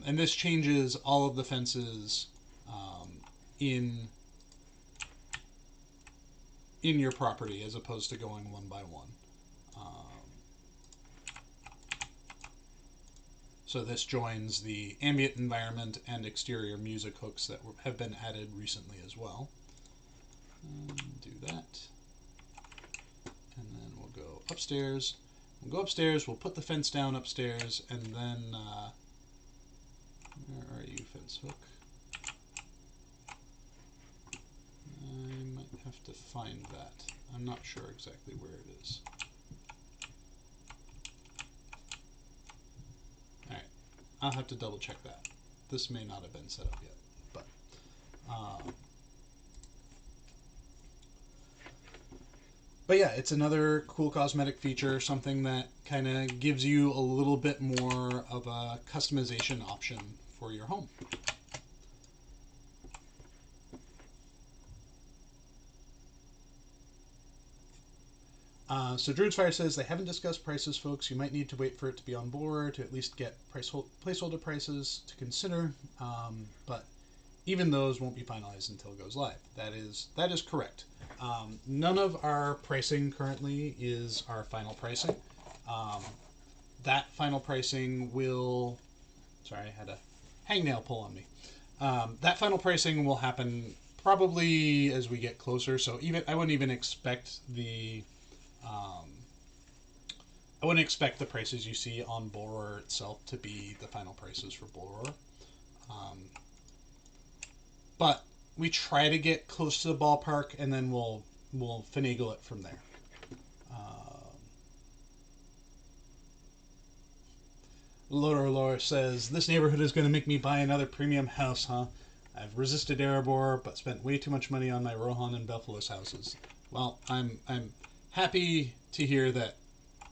and this changes all of the fences in your property as opposed to going one by one. So this joins the ambient environment and exterior music hooks that have been added recently as well. Do that. And then we'll go upstairs. We'll put the fence down upstairs, and then, where are you, fence hook? I might have to find that. I'm not sure exactly where it is. Alright, I'll have to double check that. This may not have been set up yet, but yeah, it's another cool cosmetic feature, something that kind of gives you a little bit more of a customization option for your home. So Druid's Fire says they haven't discussed prices, folks. You might need to wait for it to be on board to at least get placeholder prices to consider, but even those won't be finalized until it goes live. That is correct. None of our pricing currently is our final pricing. That final pricing will... Sorry, I had a hangnail pull on me. That final pricing will happen probably as we get closer. So I wouldn't even expect the prices you see on Bullroar itself to be the final prices for Bullroar. But we try to get close to the ballpark, and then we'll finagle it from there. Lore says, this neighborhood is going to make me buy another premium house, huh? I've resisted Erebor, but spent way too much money on my Rohan and Belfalos houses. Well, I'm happy to hear that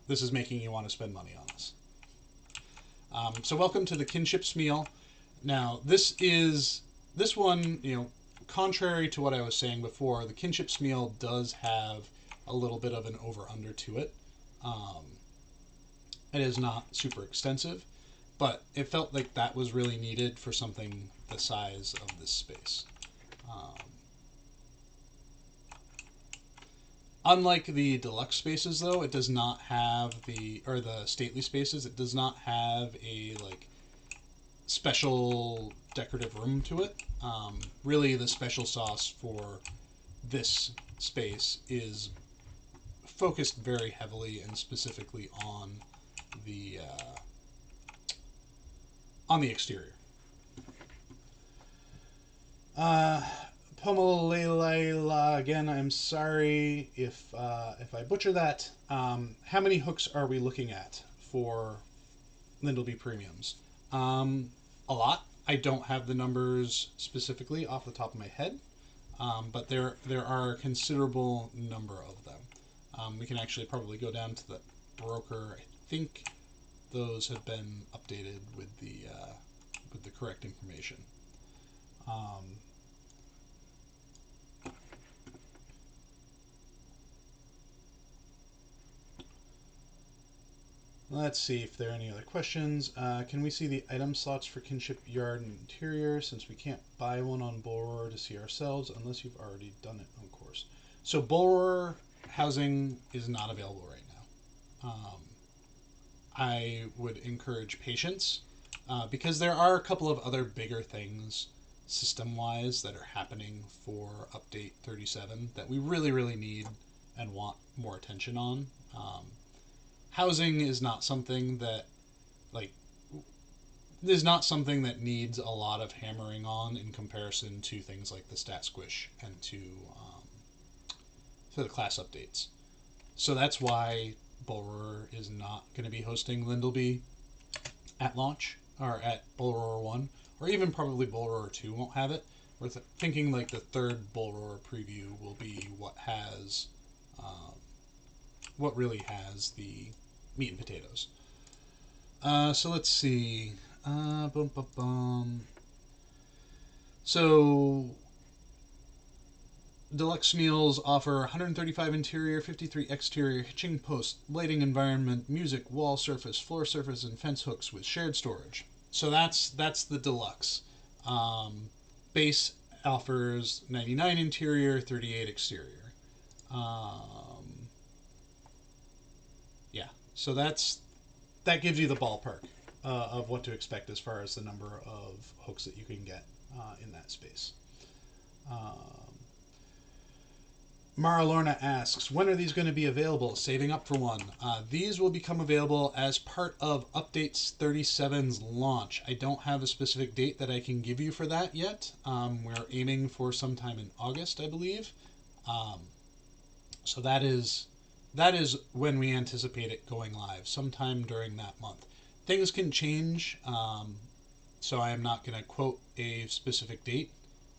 this is making you want to spend money on us. So welcome to the Kinship Smeal. Now, this one, you know, contrary to what I was saying before, the Kinship Smeal does have a little bit of an over-under to it. It is not super extensive, but it felt like that was really needed for something the size of this space. Unlike the deluxe spaces, though, it does not have the stately spaces. It does not have a like special decorative room to it. Really, the special sauce for this space is focused very heavily and specifically on the exterior. Pomolela again. I'm sorry if I butcher that. How many hooks are we looking at for Lyndelby premiums? A lot. I don't have the numbers specifically off the top of my head, but there are a considerable number of them. We can actually probably go down to the broker. I think those have been updated with the correct information. Let's see if there are any other questions. Can we see the item slots for Kinship Yard and Interior, since we can't buy one on Bullroar to see ourselves unless you've already done it, of course. So Bullroar housing is not available right now. I would encourage patience because there are a couple of other bigger things system-wise that are happening for Update 37 that we really, really need and want more attention on. Housing is not something that, like, is not something that needs a lot of hammering on in comparison to things like the stat squish and to the class updates. So that's why Bullroar is not going to be hosting Lyndelby at launch, or at Bullroar 1, or even probably Bullroar 2 won't have it. We're thinking like the third Bullroar preview will be what really has the meat and potatoes. So let's see. So deluxe meals offer 135 interior, 53 exterior, hitching post, lighting environment, music, wall surface, floor surface, and fence hooks with shared storage. So that's the deluxe. Base offers 99 interior, 38 exterior. Yeah, so that gives you the ballpark of what to expect as far as the number of hooks that you can get in that space. Mara Lorna asks, when are these going to be available? Saving up for one. These will become available as part of Updates 37's launch. I don't have a specific date that I can give you for that yet. We're aiming for sometime in August, I believe. So that is when we anticipate it going live, sometime during that month. Things can change, so I am not going to quote a specific date,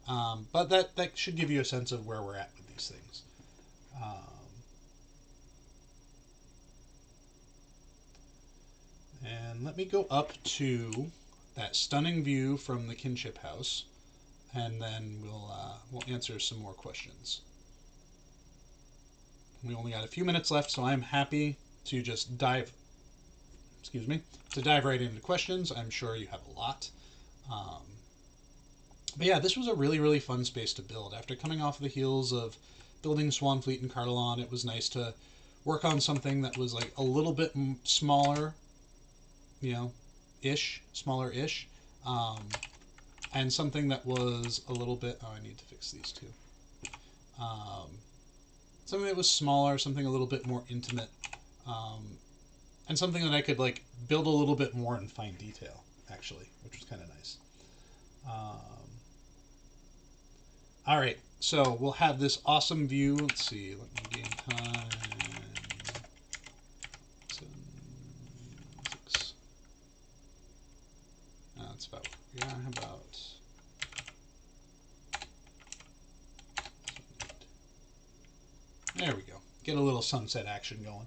but that should give you a sense of where we're at with these things. And let me go up to that stunning view from the Kinship house, and then we'll answer some more questions. We only got a few minutes left, so I'm happy to just dive right into questions. I'm sure you have a lot. But yeah, this was a really, really fun space to build. After coming off the heels of building Swanfleet and Cardelon, it was nice to work on something that was like a little bit smaller, smaller-ish, and something that was a little bit, I need to fix these too. Something that was smaller, something a little bit more intimate, and something that I could like build a little bit more in fine detail, actually, which was kind of nice. All right, so we'll have this awesome view. Let's see, let me gain time. 7, 6. That's about where we are. How about 7, 8. There we go. Get a little sunset action going.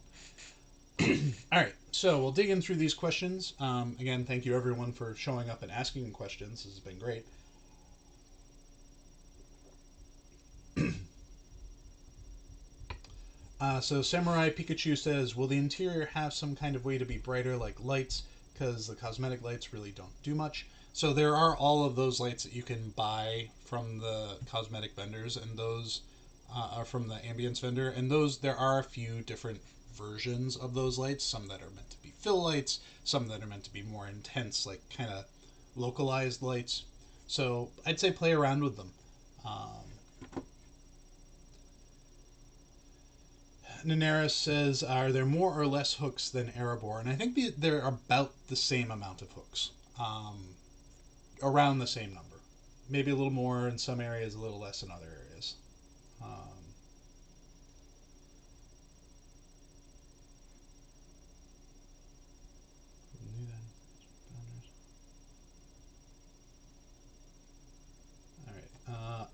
All right, so we'll dig in through these questions. Again, thank you everyone for showing up and asking questions. This has been great. So Samurai Pikachu says, will the interior have some kind of way to be brighter, like lights? Because the cosmetic lights really don't do much. So there are all of those lights that you can buy from the cosmetic vendors, and those are from the ambience vendor. And there are a few different versions of those lights. Some that are meant to be fill lights, some that are meant to be more intense, like kind of localized lights. So I'd say play around with them. Nanera says, are there more or less hooks than Erebor? And I think they're about the same amount of hooks. Around the same number. Maybe a little more in some areas, a little less in other areas.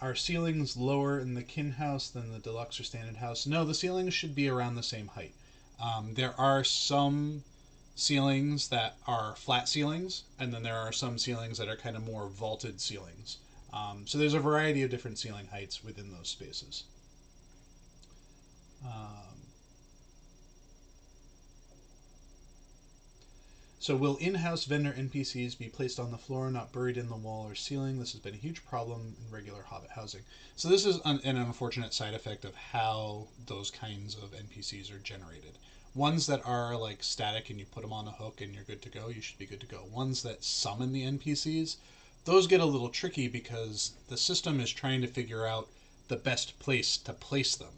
Are ceilings lower in the kin house than the deluxe or standard house? No, the ceilings should be around the same height. There are some ceilings that are flat ceilings, and then there are some ceilings that are kind of more vaulted ceilings. So there's a variety of different ceiling heights within those spaces. So will in-house vendor NPCs be placed on the floor, not buried in the wall or ceiling? This has been a huge problem in regular Hobbit housing. So this is an unfortunate side effect of how those kinds of NPCs are generated. Ones that are like static and you put them on a hook and you're good to go, you should be good to go. Ones that summon the NPCs, those get a little tricky because the system is trying to figure out the best place to place them.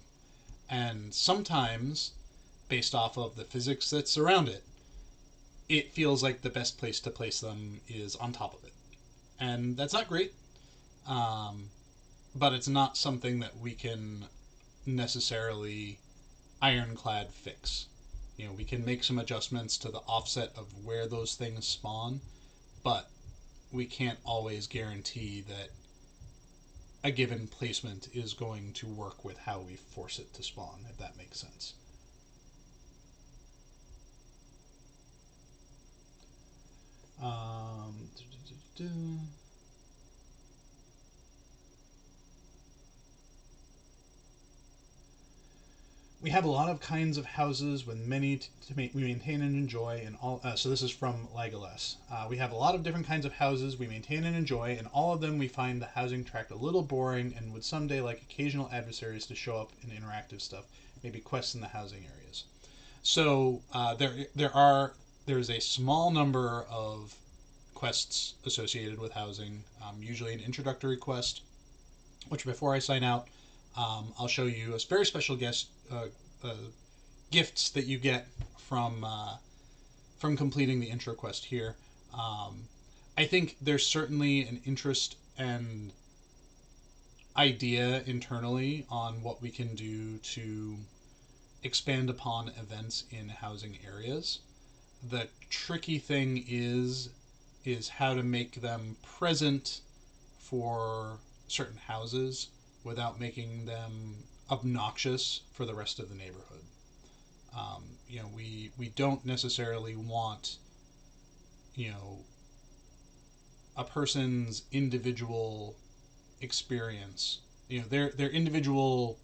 And sometimes, based off of the physics that surround it, it feels like the best place to place them is on top of it. And that's not great, but it's not something that we can necessarily ironclad fix. You know, we can make some adjustments to the offset of where those things spawn, but we can't always guarantee that a given placement is going to work with how we force it to spawn, if that makes sense. We have a lot of kinds of houses with many we maintain and enjoy, and all. So this is from Legolas. We have a lot of different kinds of houses we maintain and enjoy, and all of them we find the housing tract a little boring, and would someday like occasional adversaries to show up in interactive stuff, maybe quests in the housing areas. So there's a small number of quests associated with housing, usually an introductory quest, which before I sign out, I'll show you a very special gifts that you get from completing the intro quest here. I think there's certainly an interest and idea internally on what we can do to expand upon events in housing areas. The tricky thing is how to make them present for certain houses without making them obnoxious for the rest of the neighborhood. We don't necessarily want, a person's individual experience, their individual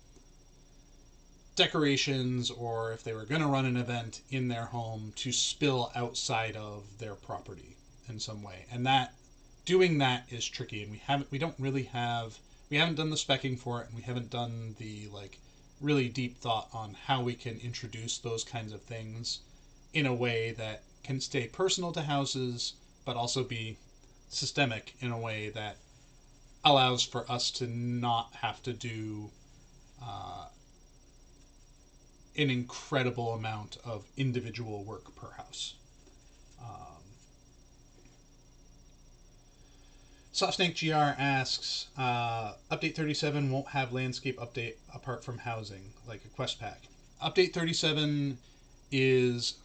decorations, or if they were going to run an event in their home, to spill outside of their property in some way. And doing that is tricky, and we haven't done the specking for it, and we haven't done the really deep thought on how we can introduce those kinds of things in a way that can stay personal to houses, but also be systemic in a way that allows for us to not have to do an incredible amount of individual work per house. Softsnake GR asks, Update 37 won't have landscape update apart from housing, like a quest pack. Update 37 is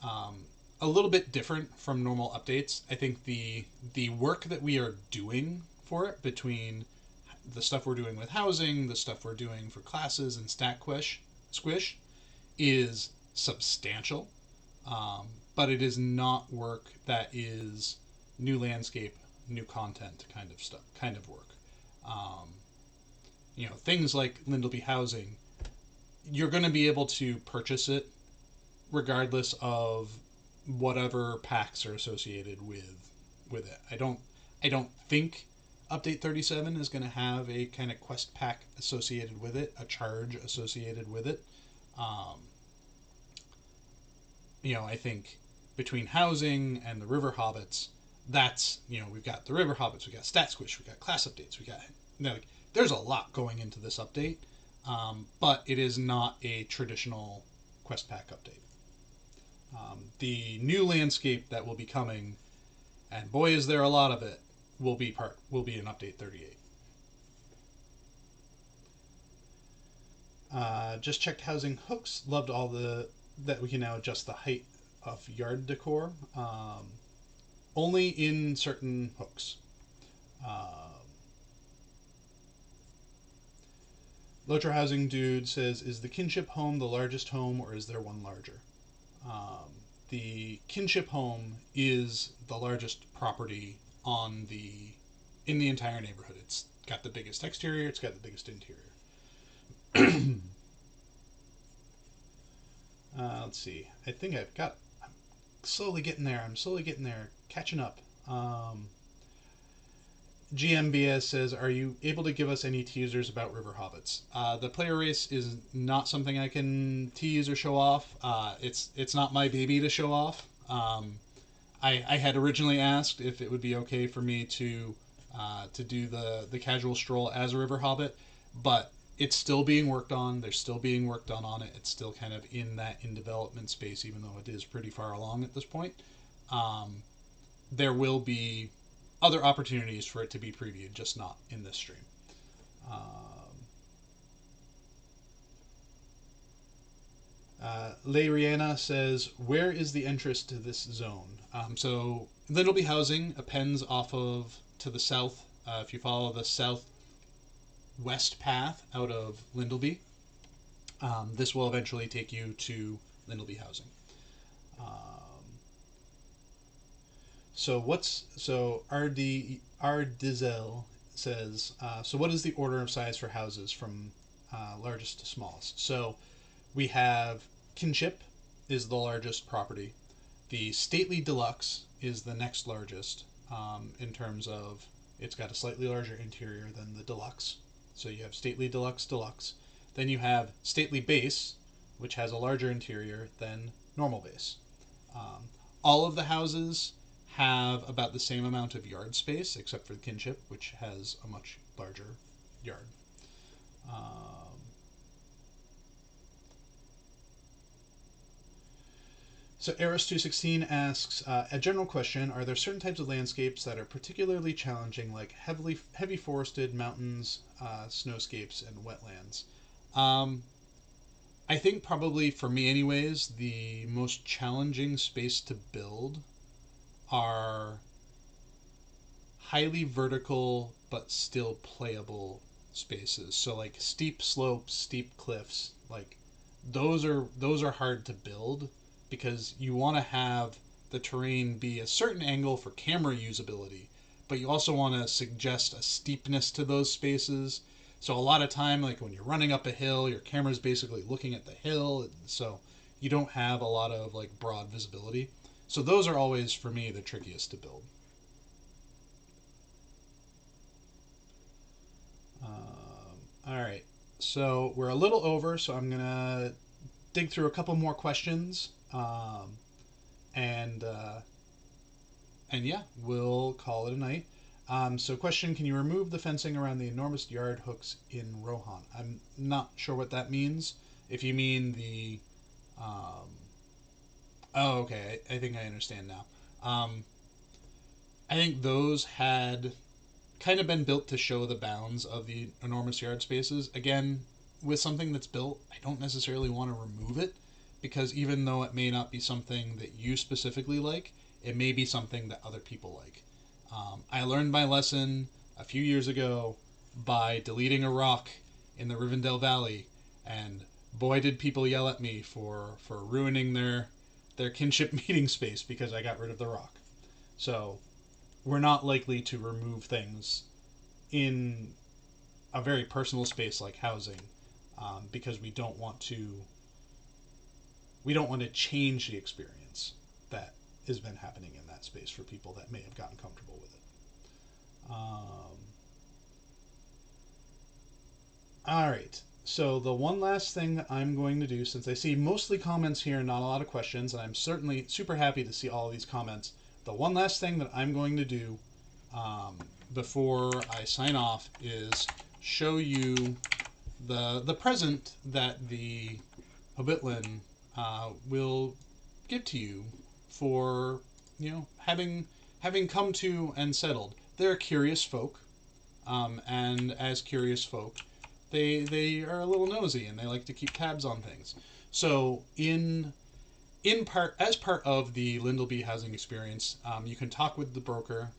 a little bit different from normal updates. I think the work that we are doing for it, between the stuff we're doing with housing, the stuff we're doing for classes and stat squish, is substantial. But it is not work that is new landscape, new content kind of work. Things like Lyndelby housing, you're going to be able to purchase it regardless of whatever packs are associated with it. I don't think Update 37 is going to have a kind of quest pack associated with it, a charge associated with it. I think between housing and the River Hobbits, that's, we've got the River Hobbits, we've got Stat Squish, we've got class updates, there's a lot going into this update, but it is not a traditional quest pack update. The new landscape that will be coming, and boy is there a lot of it, will be in Update 38. Just checked housing hooks. Loved all that we can now adjust the height of yard decor. Only in certain hooks. Lotra Housing Dude says, is the Kinship home the largest home, or is there one larger? The Kinship home is the largest property in the entire neighborhood. It's got the biggest exterior, it's got the biggest interior. Let's see. I think I'm slowly getting there. I'm slowly getting there, catching up. GMBS says, are you able to give us any teasers about River Hobbits? The player race is not something I can tease or show off. It's not my baby to show off. I had originally asked if it would be okay for me to do the casual stroll as a River Hobbit, but it's still being worked on. They're still being worked on it. It's still kind of in development space, even though it is pretty far along at this point. There will be other opportunities for it to be previewed, just not in this stream. Leiriana says, where is the entrance to this zone? So Lyndelby housing appends off of to the south. If you follow the southwest path out of Lyndelby, this will eventually take you to Lyndelby housing. So Ardizel says, so what is the order of size for houses from largest to smallest? So we have Kinship is the largest property. The Stately Deluxe is the next largest in terms of it's got a slightly larger interior than the Deluxe. So you have Stately Deluxe Deluxe. Then you have Stately Base, which has a larger interior than normal base. All of the houses have about the same amount of yard space, except for the Kinship, which has a much larger yard. So Eris216 asks, a general question, are there certain types of landscapes that are particularly challenging, like heavy forested mountains, snowscapes, and wetlands? I think probably, for me anyways, the most challenging space to build are highly vertical but still playable spaces. So like steep slopes, steep cliffs, like those are hard to build because you want to have the terrain be a certain angle for camera usability, but you also want to suggest a steepness to those spaces. So a lot of time, like when you're running up a hill, your camera's basically looking at the hill, so you don't have a lot of like broad visibility. So those are always, for me, the trickiest to build. All right, so we're a little over, so I'm gonna dig through a couple more questions, and yeah, we'll call it a night. So question, can you remove the fencing around the enormous yard hooks in Rohan? I'm not sure what that means. If you mean the... oh, okay, I think I understand now. I think those had kind of been built to show the bounds of the enormous yard spaces. Again, with something that's built, I don't necessarily want to remove it, because even though it may not be something that you specifically like, it may be something that other people like. I learned my lesson a few years ago by deleting a rock in the Rivendell Valley, and boy did people yell at me for ruining their kinship meeting space because I got rid of the rock. So we're not likely to remove things in a very personal space like housing, because we don't want to change the experience that has been happening in that space for people that may have gotten comfortable with it. All right, so the one last thing that I'm going to do, since I see mostly comments here and not a lot of questions, and I'm certainly super happy to see all of these comments, the one last thing that I'm going to do before I sign off is show you the present that the Hobbitlin will give to you for, you know, having come to and settled. They're curious folk, and as curious folk, they are a little nosy and they like to keep tabs on things. So as part of the Lyndelby housing experience, you can talk with the broker,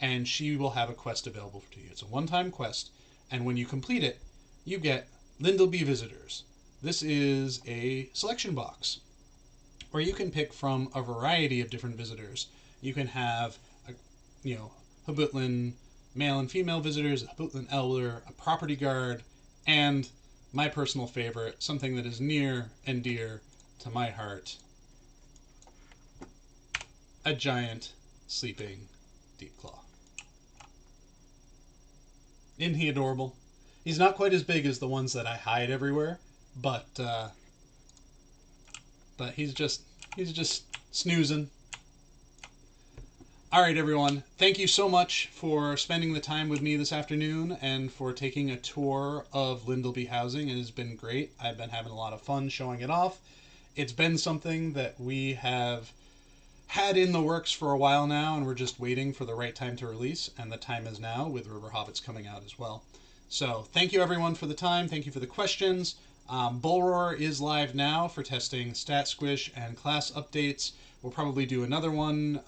and she will have a quest available to you. It's a one-time quest, and when you complete it, you get Lyndelby visitors. This is a selection box where you can pick from a variety of different visitors. You can have Hobbitlin male and female visitors, a Hobbitlin elder, a property guard, and my personal favorite, something that is near and dear to my heart, a giant sleeping deep claw. Isn't he adorable? He's not quite as big as the ones that I hide everywhere, but he's just snoozing. All right, everyone. Thank you so much for spending the time with me this afternoon and for taking a tour of Lyndelby housing. It has been great. I've been having a lot of fun showing it off. It's been something that we have had in the works for a while now, and we're just waiting for the right time to release, and the time is now with River Hobbits coming out as well. So thank you everyone for the time. Thank you for the questions. Bullroar is live now for testing Stat Squish and class updates. We'll probably do another one,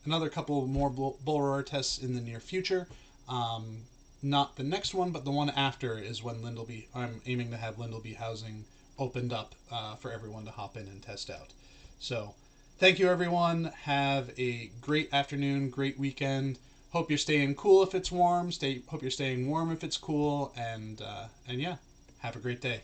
another couple more Bullroar tests in the near future. Not the next one, but the one after is when Lyndelby. I'm aiming to have Lyndelby housing opened up for everyone to hop in and test out. So thank you, everyone. Have a great afternoon, great weekend. Hope you're staying cool if it's warm. Hope you're staying warm if it's cool. And yeah, have a great day.